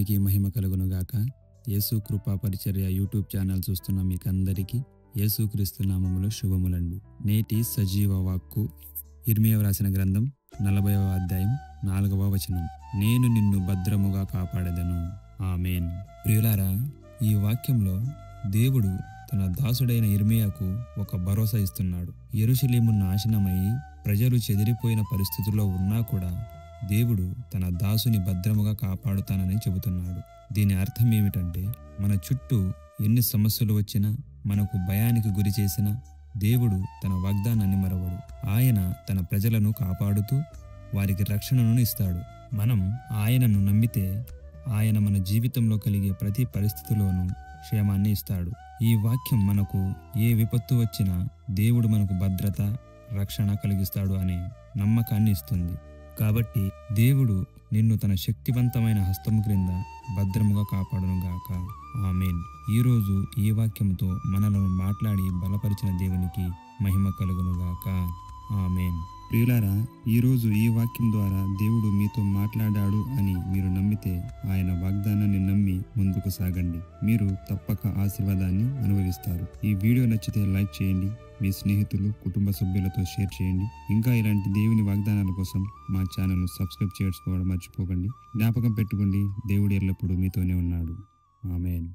దేవునికి మహిమ కలుగునుగాక. యేసు కృపా పరిచర్య యూట్యూబ్ ఛానల్ చూస్తున్న మీకందరికీ యేసుక్రీస్తు నామములో శుభములండి. నేటి సజీవ వాక్కు యిర్మీయా వ్రాసిన గ్రంథం 40వ అధ్యాయం 4వ వచనం. నేను నిన్ను భద్రముగా కాపాడెదను. ఆమేన్. ప్రియులారా, ఈ వాక్యంలో దేవుడు తన దాసుడైన యిర్మీయాకు ఒక భరోసా ఇస్తున్నాడు. యెరూషలేము నాశనమై ప్రజలు చెదిరిపోయిన పరిస్థితుల్లో ఉన్నా కూడా దేవుడు తన దాసుని భద్రముగా కాపాడుతానని చెబుతున్నాడు. దీని అర్థం ఏమిటంటే, మన చుట్టూ ఎన్ని సమస్యలు వచ్చినా, మనకు భయానికి గురి చేసినా దేవుడు తన వాగ్దానాన్ని మరవడు. ఆయన తన ప్రజలను కాపాడుతూ వారికి రక్షణను ఇస్తాడు. మనం ఆయనను నమ్మితే ఆయన మన జీవితంలో కలిగే ప్రతి పరిస్థితిలోనూ క్షేమాన్ని ఇస్తాడు. ఈ వాక్యం మనకు ఏ విపత్తు వచ్చినా దేవుడు మనకు భద్రత, రక్షణ కలిగిస్తాడు అనే నమ్మకాన్ని ఇస్తుంది. కాబట్టి దేవుడు నిన్ను తన శక్తివంతమైన హస్తము క్రింద భద్రముగా కాపాడునుగాక. ఆమేన్. ఈరోజు ఈ వాక్యంతో మనలను మాట్లాడి బలపరిచిన దేవునికి మహిమ కలుగునుగాక. ఆమేన్. ప్రియులారా, ఈరోజు ఈ వాక్యం ద్వారా దేవుడు మీతో మాట్లాడాడు అని మీరు నమ్మితే ఆయన వాగ్దానాన్ని నమ్మి ముందుకు సాగండి. మీరు తప్పక ఆశీర్వాదాన్ని అనుభవిస్తారు. ఈ వీడియో నచ్చితే లైక్ చేయండి, మీ స్నేహితులు, కుటుంబ సభ్యులతో షేర్ చేయండి. ఇంకా ఇలాంటి దేవుని వాగ్దానాల కోసం మా ఛానల్ను సబ్స్క్రైబ్ చేసుకోవడం మర్చిపోకండి. జ్ఞాపకం పెట్టుకోండి, దేవుడు ఎల్లప్పుడూ మీతోనే ఉన్నాడు. ఆమేన్.